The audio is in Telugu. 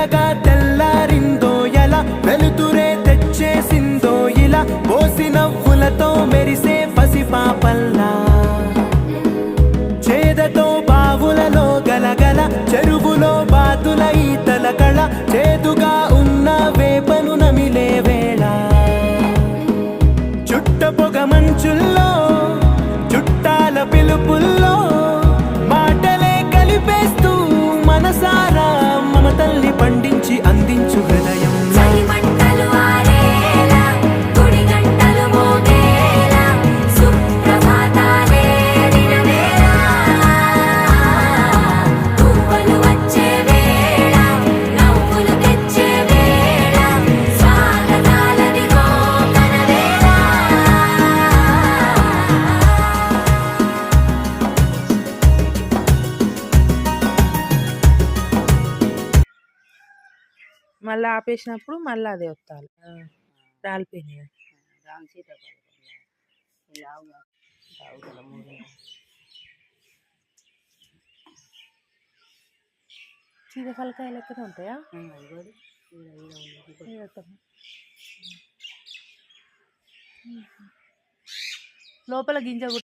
మెల్లగా తెల్లారిందో ఎలా వెలుతురే తెచ్చేసిందో ఇలా పోసి నవ్వులతో మెరిసే పసిపాపల్లా చేదతో బావులలో గలగల చెరువులో బాతుల ఈతల కళ చేదుగా ఉన్న వేపను నమిలే వేళ చుట్ట పొగ మంచుల్లో చుట్టాల పిలుపుల్లో మాటలే కలిపేస్తూ మనసారా మమతల్ని పండించి అందించు హృదయం మళ్ళీ ఆపేసినప్పుడు మళ్ళీ అదే వస్తాను రాలిపోయినాయి సీతాఫలకాయ లెక్కనే ఉంటాయా లోపల గింజ